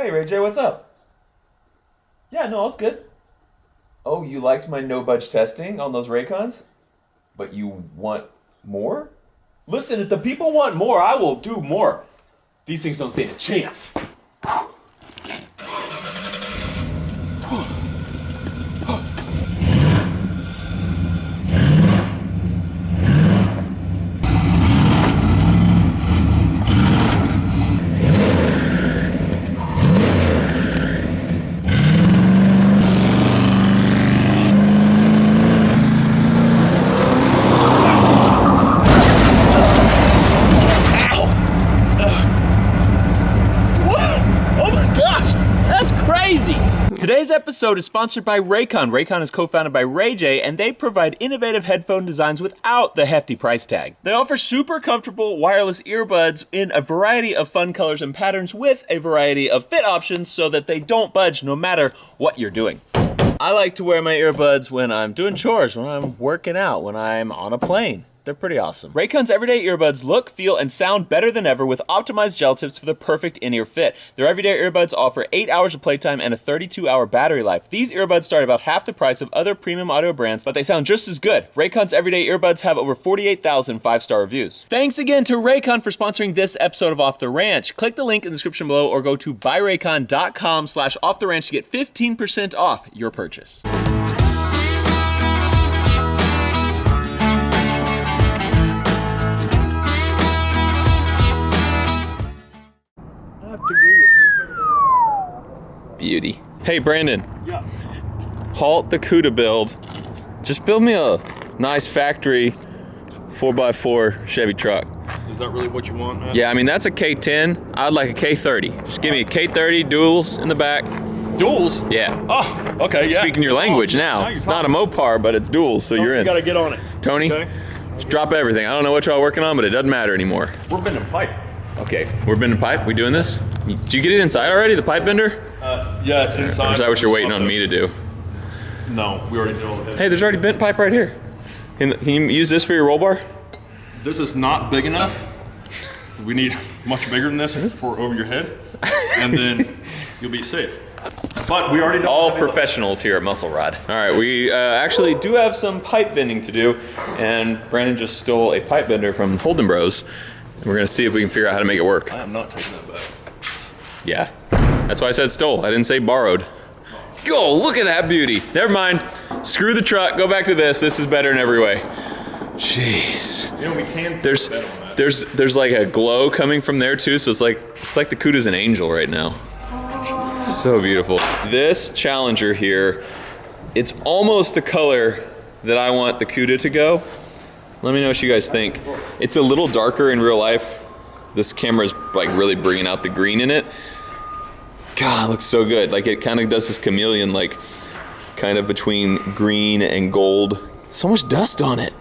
Hey, Ray J, what's up? Yeah, no, it's good. Oh, you liked my no-budge testing on those Raycons? But you want more? Listen, if the people want more, I will do more. These things don't stand a chance. Today's episode is sponsored by Raycon. Raycon is co-founded by Ray J, and they provide innovative headphone designs without the hefty price tag. They offer super comfortable wireless earbuds in a variety of fun colors and patterns with a variety of fit options so that they don't budge no matter what you're doing. I like to wear my earbuds when I'm doing chores, when I'm working out, when I'm on a plane. They're pretty awesome. Raycon's everyday earbuds look, feel, and sound better than ever with optimized gel tips for the perfect in-ear fit. Their everyday earbuds offer 8 hours of playtime and a 32-hour battery life. These earbuds start about half the price of other premium audio brands, but they sound just as good. Raycon's everyday earbuds have over 48,000 5-star reviews. Thanks again to Raycon for sponsoring this episode of Off the Ranch. Click the link in the description below or go to buyraycon.com/offtheranch to get 15% off your purchase. Beauty. Hey Brandon. Yeah. Halt the CUDA build. Just build me a nice factory 4x4 Chevy truck. Is that really what you want, man? Yeah, I mean that's a K10. I'd like a K30. Just give me a K30 duals in the back. Duels? Yeah. Oh, okay, yeah. Speaking your language now. It's not a Mopar, but it's duals, so you're in. You gotta get on it. Tony, Okay. just drop everything. I don't know what y'all working on, but it doesn't matter anymore. We're bending pipe. Okay, we're bending pipe. We doing this? Did you get it inside already, the pipe bender? Yeah, it's inside. Or is that what you're waiting on me to do? No, we already did all of it. Hey, there's already bent pipe right here. Can you use this for your roll bar? This is not big enough. We need much bigger than this for over your head, and then you'll be safe. But we already did all professionals here at Muscle Rod. All right, we actually do have some pipe bending to do, and Brandon just stole a pipe bender from Holden Bros. We're gonna see if we can figure out how to make it work. I am not taking that back. Yeah, that's why I said stole. I didn't say borrowed. Go, look at that beauty. Never mind, screw the truck, go back to this. This is better in every way. Jeez. You know, we can There's like a glow coming from there too, so it's like the CUDA's an angel right now. So beautiful. This Challenger here, it's almost the color that I want the CUDA to go. Let me know what you guys think. It's a little darker in real life. This camera's like really bringing out the green in it. God, it looks so good. Like it kind of does this chameleon, like kind of between green and gold. So much dust on it.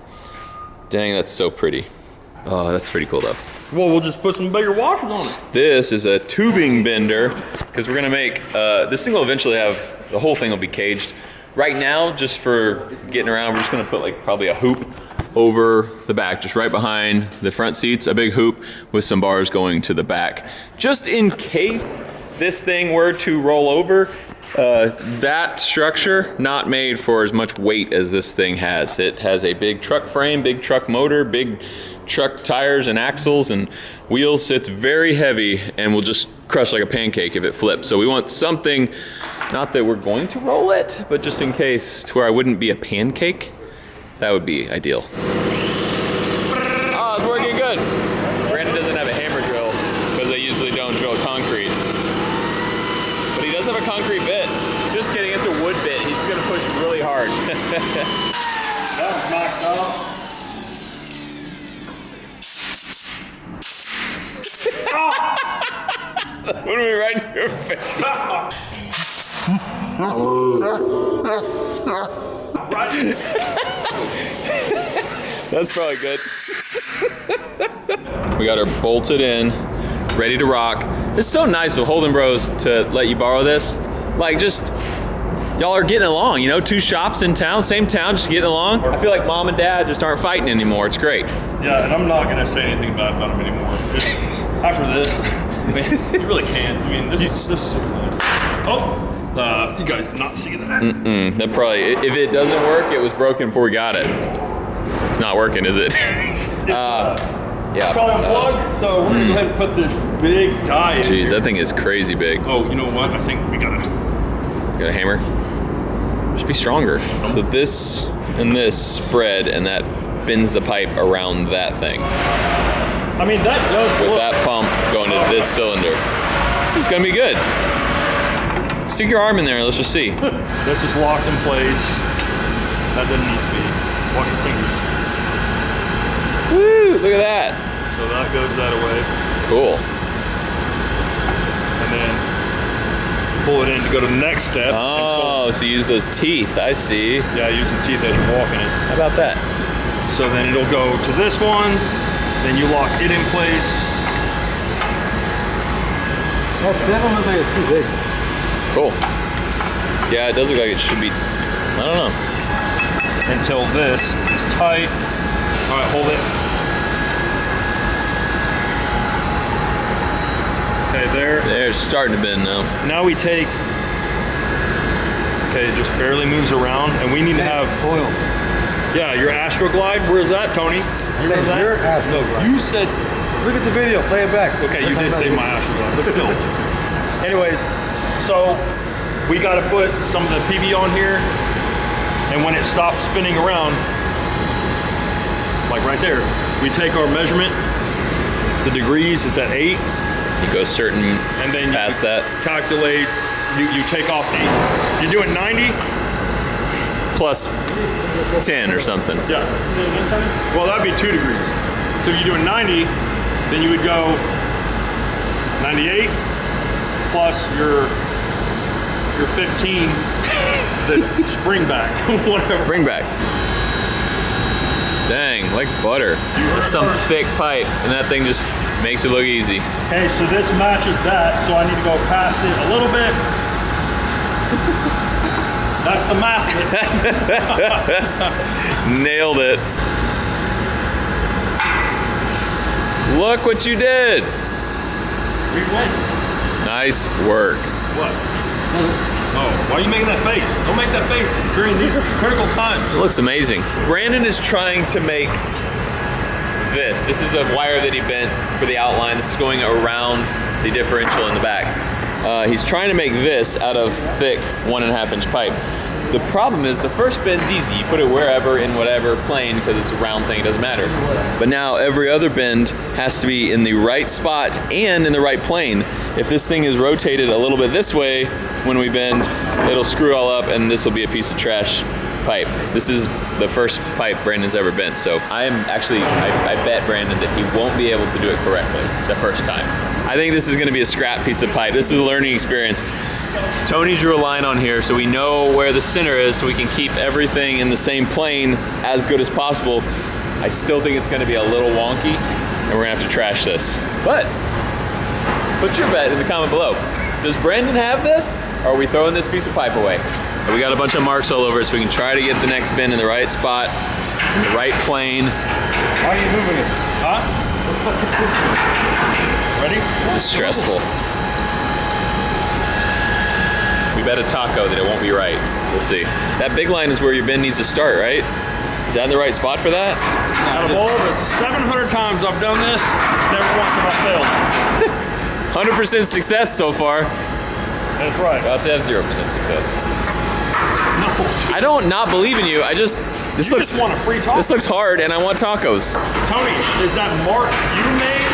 Dang, that's so pretty. Oh, that's pretty cool though. Well, we'll just put some bigger washers on it. This is a tubing bender because we're gonna make, this thing will eventually have, the whole thing will be caged. Right now, just for getting around, we're just gonna put like probably a hoop over the back, just right behind the front seats, a big hoop with some bars going to the back. Just in case this thing were to roll over, that structure, not made for as much weight as this thing has. It has a big truck frame, big truck motor, big truck tires and axles and wheels. It's very heavy and will just crush like a pancake if it flips. So we want something, not that we're going to roll it, but just in case to where I wouldn't be a pancake. That would be ideal. Oh, it's working good. Brandon doesn't have a hammer drill because they usually don't drill concrete. But he does have a concrete bit. Just kidding, it's a wood bit. He's gonna push really hard. That was knocked off. What are we right in your face? That's probably good. We got her bolted in, ready to rock. It's so nice of Holden Bros to let you borrow this. Like just, y'all are getting along, you know, two shops in town, same town, just getting along. I feel like mom and dad just aren't fighting anymore. It's great. Yeah, and I'm not gonna say anything bad about them anymore. Just after this. You really can't. I mean, this is super nice. Oh, you guys did not see that. That probably, if it doesn't work, it was broken before we got it. It's not working, is it? Yeah. Probably unplugged, so we're gonna go ahead and put this big die in. Jeez, that thing is crazy big. Oh, you know what? I think we gotta. Got a hammer? Should be stronger. So this and this spread, and that bends the pipe around that thing. I mean, that does With look. that pump going to this cylinder. This is gonna be good. Stick your arm in there and let's just see. This is locked in place. That doesn't need to be. Wash your fingers. Woo, look at that. So that goes that away. Cool. And then pull it in to go to the next step. Oh, so you use those teeth, I see. Yeah, use the teeth as you're walking it. How about that? So then it'll go to this one, then you lock it in place. That 7 looks like it's too big. Cool. Yeah, it does look like it should be, I don't know. Until this is tight. All right, hold it. Okay, there. They're starting to bend now. Now we take, okay, it just barely moves around, and we need to have, Oil. yeah, your Astroglide, where's that, Tony? You Say remember that? your Astroglide. No, you said, Look at the video, play it back. okay, you did say my Astroglide, but still. Anyways, so we gotta put some of the PB on here, and when it stops spinning around, like right there, we take our measurement, the degrees, it's at 8, You go certain and then past you that. calculate, you take off 8. You're doing 90? Plus 10 or something. Yeah. Well, that'd be 2 degrees. So if you're doing 90, then you would go 98 plus your 15, the spring back, whatever. Spring back. Dang, like butter. That's some thick pipe, and that thing just makes it look easy. Okay, so this matches that, so I need to go past it a little bit. That's the math. Nailed it. Look what you did. We win. Nice work. What? Oh, why are you making that face? Don't make that face during these critical times. It looks amazing. Brandon is trying to make this. This is a wire that he bent for the outline. This is going around the differential in the back. He's trying to make this out of thick 1.5 inch pipe. The problem is the first bend's easy. You put it wherever in whatever plane because it's a round thing, it doesn't matter. But now every other bend has to be in the right spot and in the right plane. If this thing is rotated a little bit this way when we bend, it'll screw all up and this will be a piece of trash pipe. This is the first pipe Brandon's ever bent. So I bet Brandon that he won't be able to do it correctly the first time. I think this is gonna be a scrap piece of pipe. This is a learning experience. Tony drew a line on here so we know where the center is so we can keep everything in the same plane as good as possible. I still think it's gonna be a little wonky and we're gonna have to trash this. But put your bet in the comment below. Does Brandon have this or are we throwing this piece of pipe away? And we got a bunch of marks all over it so we can try to get the next bend in the right spot, in the right plane. Why are you moving it? Huh? Ready? This is stressful. We bet a taco that it won't be right. We'll see. That big line is where your bend needs to start, right? Is that in the right spot for that? Out of all the 700 times I've done this, never once have I failed. 100% success so far. That's right. About to have 0% success. No. I don't not believe in you. This You looks just want a free taco. this looks hard, and I want tacos. Tony, is that mark you made?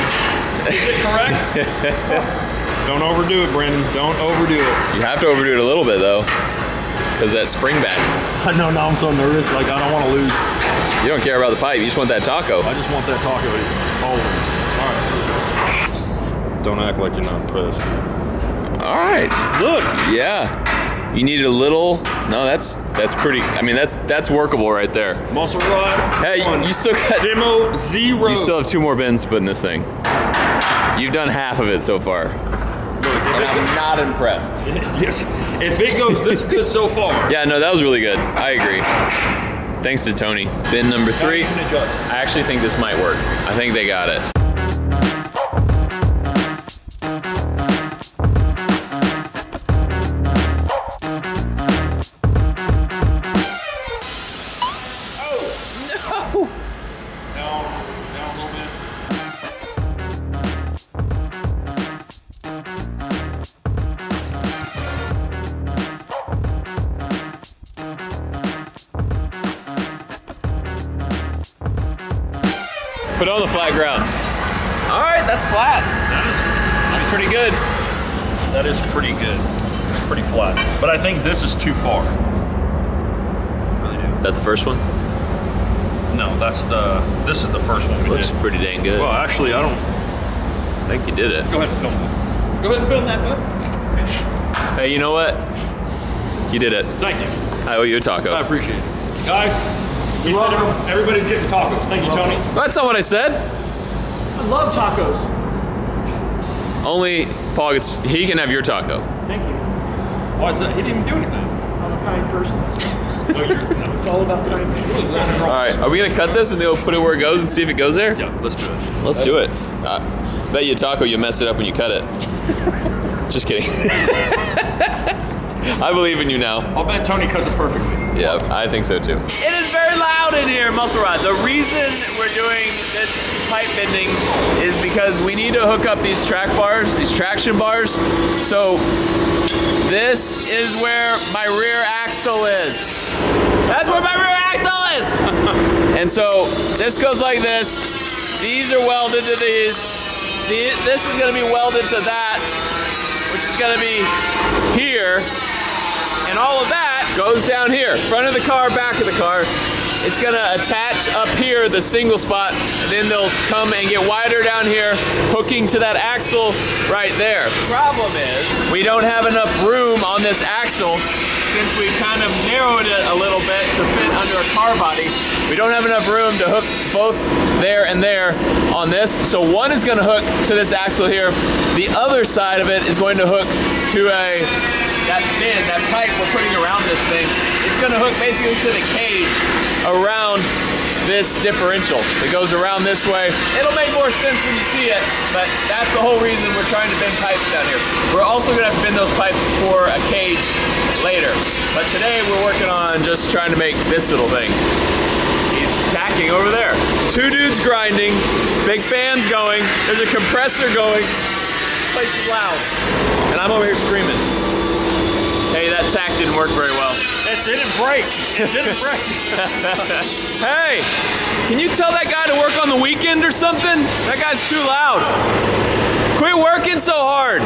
Is it correct? Don't overdo it, Brandon. Don't overdo it. You have to overdo it a little bit though, because that spring back. I know, now I'm so nervous. Like, I don't want to lose. You don't care about the pipe. You just want that taco. I just want that taco. Oh. All right. Don't act like you're not impressed. All right. Look. Yeah. You need a little. No, that's pretty. I mean, that's workable right there. Muscle rod. Hey, you still got. Demo 0. You still have 2 more bends to put in this thing. You've done half of it so far. And I'm not impressed. Yes. If it goes this good so far. Yeah, no, that was really good. I agree. Thanks to Tony. Bend number 3. You can adjust. I actually think this might work. I think they got it. Put it on the flat ground. All right, that's flat. That's pretty good. That is pretty good. It's pretty flat. But I think this is too far. Really do. That's the first one? No, this is the first one we Looks did. pretty dang good. Well, actually, I don't. I think you did it. Go ahead and film it. Go ahead and film that, bud. Hey, you know what? You did it. Thank you. I owe you a taco. I appreciate it. Guys, he said everybody's getting tacos. Thank you, Tony. That's not what I said. I love tacos. Only Paul gets, he can have your taco. Thank you. Why is that? He didn't even do anything. I'm a kind person. No, you're It's all about kindness. All right, are we gonna cut this and they'll put it where it goes and see if it goes there? Yeah, let's do it. Let's do it. Bet you a taco you mess it up when you cut it. Just kidding. I believe in you now. I'll bet Tony cuts it perfectly. Yeah, I think so too. It is very loud in here, Muscle Rod. The reason we're doing this pipe bending is because we need to hook up these track bars, these traction bars. So this is where my rear axle is. That's where my rear axle is! And so this goes like this. These are welded to these. This is gonna be welded to that, which is gonna be here. And all of that goes down here, front of the car, back of the car. It's gonna attach up here, the single spot, and then they'll come and get wider down here, hooking to that axle right there. Problem is, we don't have enough room on this axle since we kind of narrowed it a little bit to fit under a car body. We don't have enough room to hook both there and there on this. So one is gonna hook to this axle here. The other side of it is going to hook to that pipe we're putting around this thing. It's gonna hook basically to the cage around this differential. It goes around this way. It'll make more sense when you see it, but that's the whole reason we're trying to bend pipes down here. We're also gonna have to bend those pipes for a cage later. But today we're working on just trying to make this little thing. He's tacking over there. Two dudes grinding, big fans going, there's a compressor going. This place is loud. And I'm over here screaming. Hey, that tack didn't work very well. It didn't break. It didn't break. Hey, can you tell that guy to work on the weekend or something? That guy's too loud. Quit working so hard.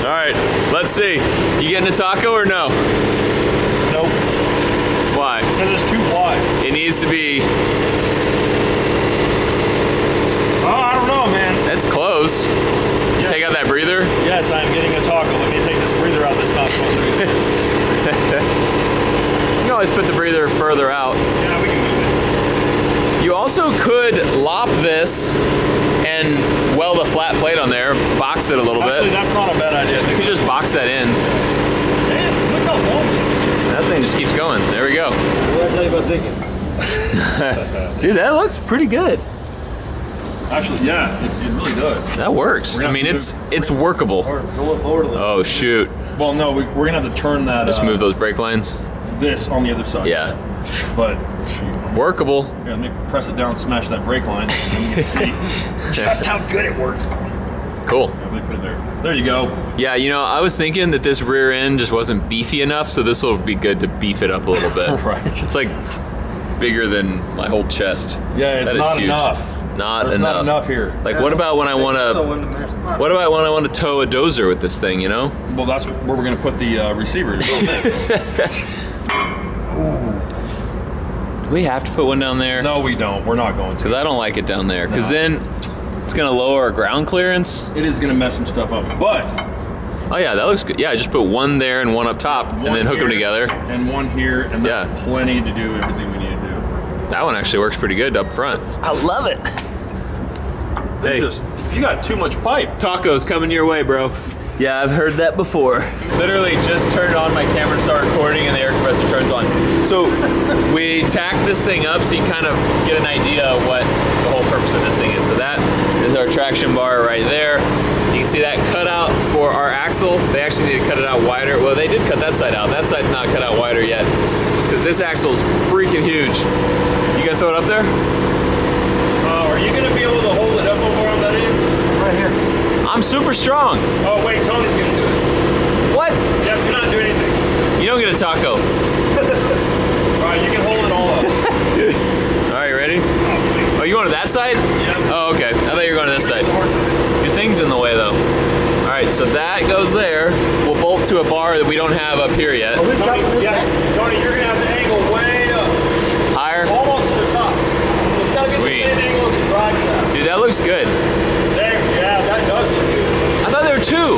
All right, let's see. You getting a taco or no? Nope. Why? Because it's too wide. It needs to be, Oh, I don't know, man. it's close. Yeah. Take out that breather. Yes, I'm getting a taco. Let me take this breather out that's not supposed to be. You can always put the breather further out. Yeah, we can move it. You also could lop this and weld a flat plate on there, box it a little Actually, bit. that's not a bad idea. You could just box that in. Man, look how long this is. That thing just keeps going. There we go. What did I tell you about digging? Dude, that looks pretty good. Actually, yeah, it really does. That works. We're gonna I mean, have to it's workable. Or go up over the Oh shoot! Well, no, we're going to have to turn that, Just move those brake lines. this on the other side. Yeah, But, workable. yeah, let me press it down, smash that brake line, and you can see just how good it works. Cool. Yeah, let me put it there. There you go. Yeah, you know, I was thinking that this rear end just wasn't beefy enough, so this will be good to beef it up a little bit. Right. It's like bigger than my whole chest. Yeah, it's That is not huge. enough. Not There's enough. not enough here. Like, what about when I want other to? one to match the bottom. What about when I want to tow a dozer with this thing? You know? Well, that's where we're going to put the receivers. Do we have to put one down there? No, we don't. We're not going to. Because I don't like it down there. Because No. then it's gonna lower our ground clearance. It is going to mess some stuff up. But Oh yeah, that looks good. Yeah, just put one there and one up top, and one then hook them here together. And one here, and that's Yeah. plenty to do everything we need to do. That one actually works pretty good up front. I love it. Hey, Just, you got too much pipe. tacos coming your way, bro. Yeah, I've heard that before. Literally just turned on my camera to start recording and the air compressor turns on. So we tacked this thing up so you kind of get an idea of what the whole purpose of this thing is. So that is our traction bar right there. You can see that cutout for our axle. They actually need to cut it out wider. Well, they did cut that side out. That side's not cut out wider yet because this axle's freaking huge. You gonna throw it up there? Are you going to be able to hold it up over on that end? Right here. I'm super strong. Oh, wait, Tony's going to do it. What? Yep, you're not doing anything. You don't get a taco. All right, you can hold it all up. side? Yeah. Oh, okay. I thought you were going to this side. Your thing's in the way though. All right, so that goes there. We'll bolt to a bar that we don't have up here yet. Are we Tony, dropping this back? Tony, you're gonna have the angle way up, Higher? almost to the top. It's gotta be Sweet. the same angle as the drive shaft. Dude, that looks good. There, yeah, that does look good. I thought there were two.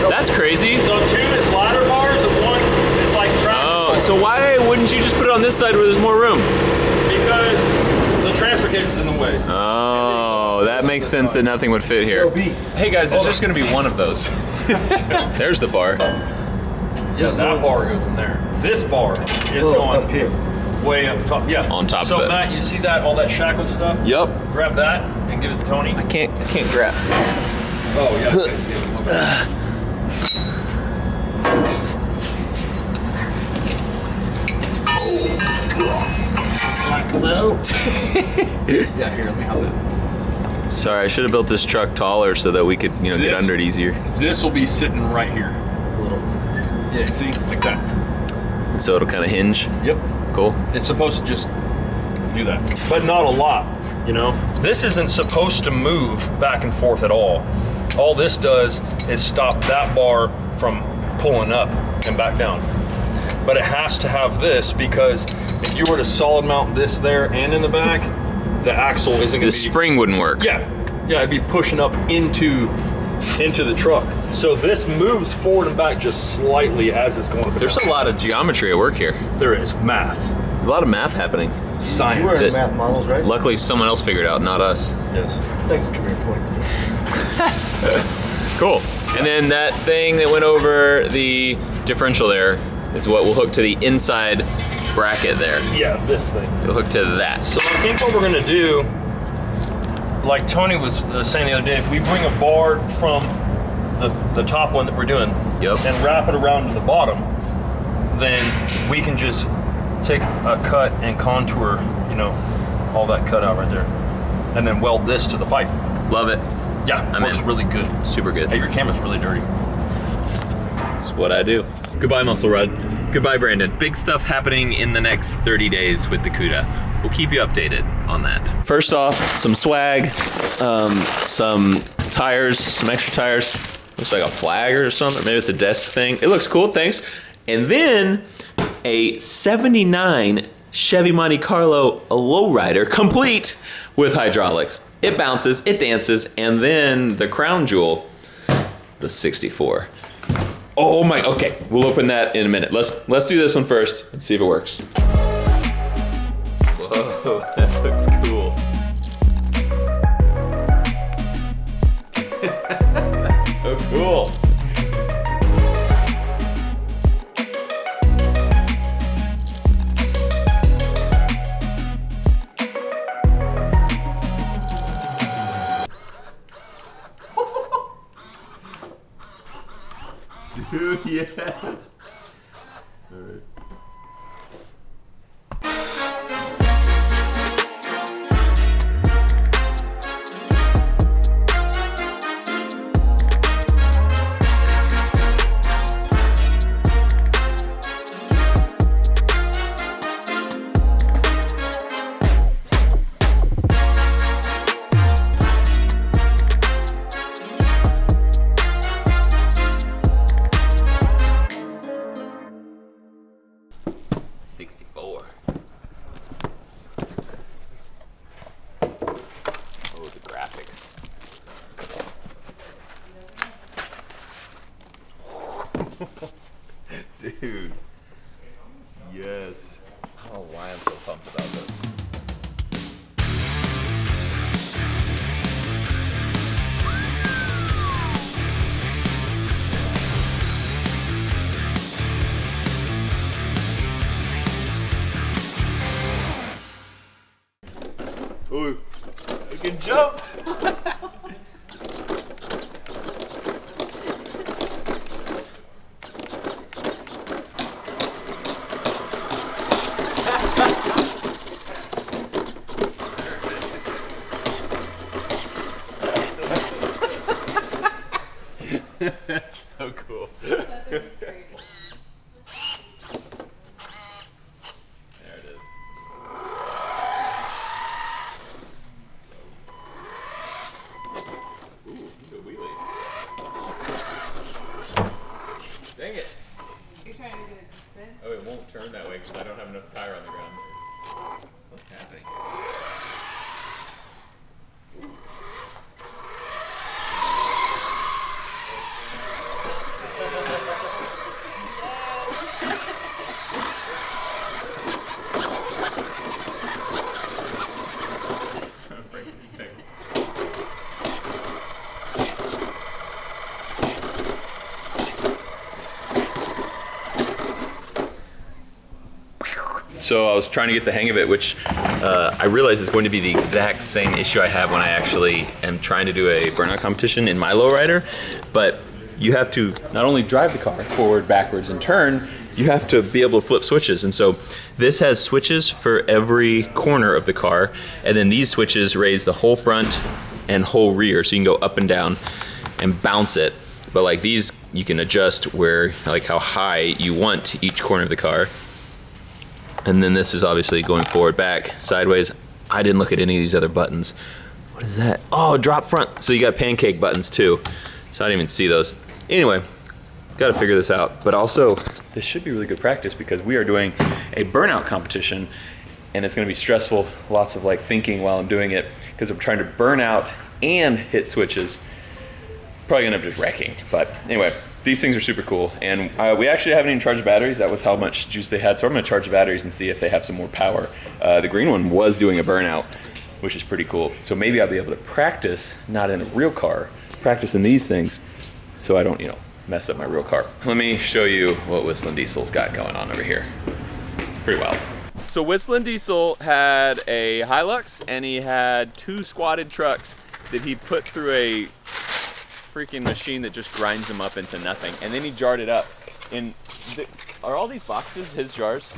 That's crazy. So 2 is ladder bars and 1 is like traction Oh, bars. so why wouldn't you just put it on this side where there's more room? Because the transfer case is in the way. Oh, that makes sense that nothing would fit here. Hey guys, there's just gonna be one of those. There's the bar. Yeah, that bar goes in there. This bar is going up here. way up top. Yeah. On top so of it. Matt, you see that all that shackle stuff? Yup. Grab that and give it to Tony. I can't grab. Oh yeah. Okay. Yeah, here, let me have that. Sorry, I should have built this truck taller so that we could, get This- under it easier. This will be sitting right here. Yeah, you see? Like that. So it'll kind of hinge. Yep. Cool. It's supposed to just do that, but not a lot, This isn't supposed to move back and forth at all. All this does is stop that bar from pulling up and back down. But it has to have this because if you were to solid mount this there and in the back, the axle isn't The going to be... spring wouldn't work. Yeah, it'd be pushing up into the truck. So this moves forward and back just slightly as it's going up. and There's down. a lot of geometry at work here. There is math, A lot of math happening. science. You were in It- math models, right? Luckily, someone else figured it out, not us. Yes. Thanks, career point. Cool. And then that thing that went over the differential there is what will hook to the inside bracket there. Yeah, this thing. It'll hook to that. So I think what we're gonna do, like Tony was saying the other day, if we bring a bar from the top one that we're doing Yep. and wrap it around to the bottom, then we can just take a cut and contour, all that cut out right there, and then weld this to the pipe. Love it. Yeah, I'm works in. really good. Super good. Hey, your camera's really dirty. That's what I do. Goodbye, Muscle Rod. Goodbye, Brandon. Big stuff happening in the next 30 days with the CUDA. We'll keep you updated on that. First off, some swag, some tires, some extra tires. Looks like a flag or something. Maybe it's a desk thing. It looks cool, thanks. And then a 79 Chevy Monte Carlo, a lowrider, complete with hydraulics. It bounces, it dances, and then the crown jewel, the 64. Oh my, okay, we'll open that in a minute. Let's do this one first and see if it works. Whoa, that looks cool. That's so cool. Dude, yes. All right. Dude. Yes. I don't know why I'm so pumped about this. Ooh, I can jump! That's so cool. There it is. What's happening? So I was trying to get the hang of it, which I realize is going to be the exact same issue I have when I actually am trying to do a burnout competition in my lowrider. But you have to not only drive the car forward, backwards, and turn, you have to be able to flip switches. And so this has switches for every corner of the car, and then these switches raise the whole front and whole rear, so you can go up and down and bounce it. But like these, you can adjust where, like how high you want each corner of the car. And then this is obviously going forward, back, sideways. I didn't look at any of these other buttons. What is that? Oh, drop front. So you got pancake buttons too. So I didn't even see those. Anyway, got to figure this out. But also, this should be really good practice because we are doing a burnout competition and it's going to be stressful. Lots of like thinking while I'm doing it because I'm trying to burn out and hit switches. Probably gonna end up just wrecking. But anyway, these things are super cool. And we actually haven't even charged batteries. That was how much juice they had. So I'm gonna charge the batteries and see if they have some more power. The green one was doing a burnout, which is pretty cool. So maybe I'll be able to practice, not in a real car, practice in these things so I don't, mess up my real car. Let me show you what Whistlin Diesel's got going on over here. It's pretty wild. So Whistlin Diesel had a Hilux and he had 2 squatted trucks that he put through a freaking machine that just grinds them up into nothing, and then he jarred it up. Are all these boxes his jars?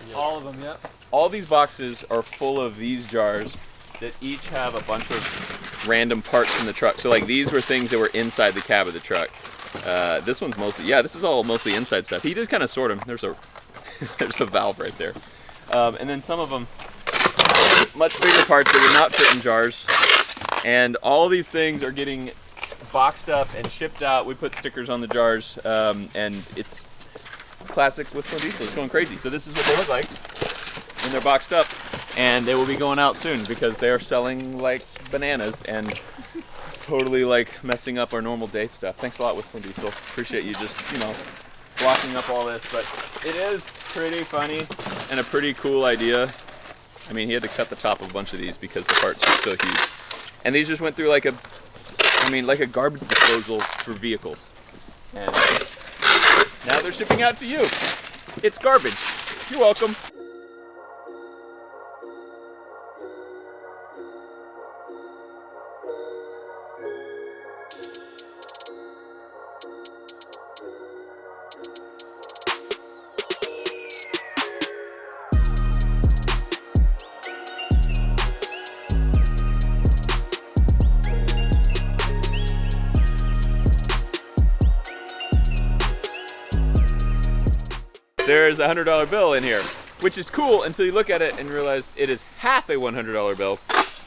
Yeah. All of them, yeah. All these boxes are full of these jars that each have a bunch of random parts from the truck. So like these were things that were inside the cab of the truck. This one's mostly, this is all mostly inside stuff. He just kind of sort them. There's a there's a valve right there. And then some of them much bigger parts that would not fit in jars. And all these things are getting boxed up and shipped out. We put stickers on the jars, and it's classic Whistlin Diesel. It's going crazy. So this is what they look like when they're boxed up, and they will be going out soon because they are selling like bananas and totally like messing up our normal day stuff. Thanks a lot, Whistlin Diesel. Appreciate you just blocking up all this, but it is pretty funny and a pretty cool idea. I mean, he had to cut the top of a bunch of these because the parts are so huge, and these just went through like a garbage disposal for vehicles. And now they're shipping out to you. It's garbage. You're welcome. There's a $100 bill in here, which is cool until you look at it and realize it is half a $100 bill.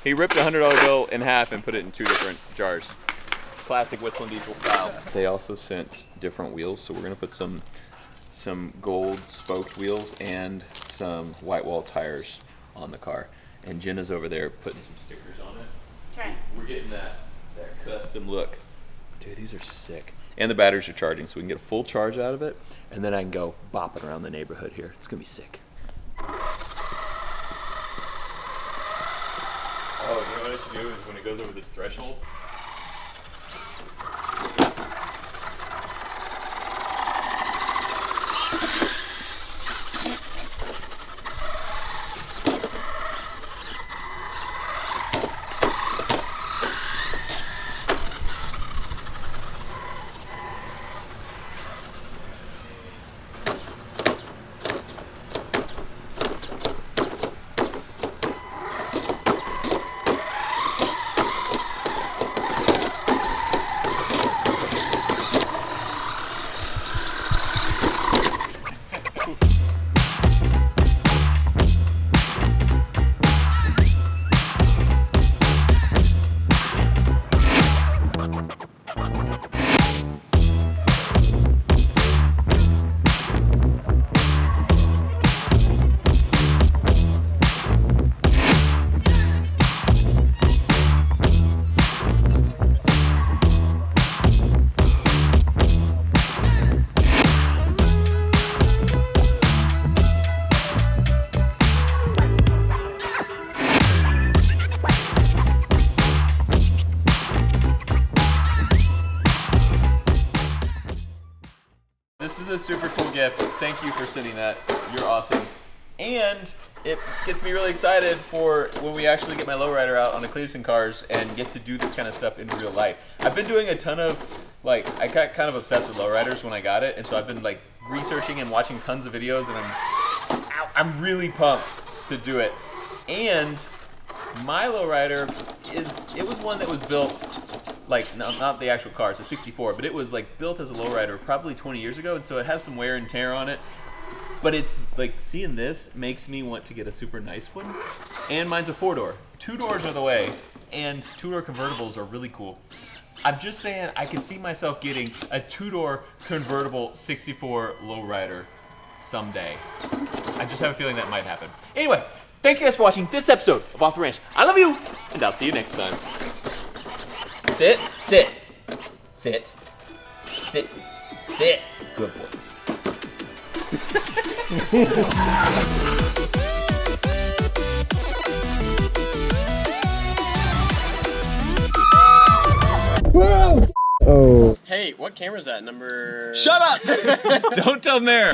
He ripped a $100 bill in half and put it in 2 different jars. Classic Whistlin Diesel style. They also sent different wheels, so we're gonna put some gold spoked wheels and some white wall tires on the car. And Jenna's over there putting some stickers on it. Try. We're getting that custom look. Dude, these are sick. And the batteries are charging, so we can get a full charge out of it, and then I can go bopping around the neighborhood here. It's gonna be sick. Oh, you know what I should do is when it goes over this threshold, super cool gift. Thank you for sending that. You're awesome. And it gets me really excited for when we actually get my lowrider out on the Cleveson cars and get to do this kind of stuff in real life. I've been doing a ton of, like, I got kind of obsessed with lowriders when I got it, and so I've been like researching and watching tons of videos, and I'm really pumped to do it. And my lowrider it was one that was built, like, not the actual car, it's a 64, but it was like built as a lowrider probably 20 years ago, and so it has some wear and tear on it. But it's like, seeing this makes me want to get a super nice one. And mine's a 4-door. 2 doors are the way, and 2-door convertibles are really cool. I'm just saying, I can see myself getting a 2-door convertible 64 lowrider someday. I just have a feeling that might happen. Anyway, thank you guys for watching this episode of Off the Ranch. I love you, and I'll see you next time. Sit, sit, sit, sit, sit. Good boy. Hey, what camera is that? Number... Shut up! Don't tell Mare.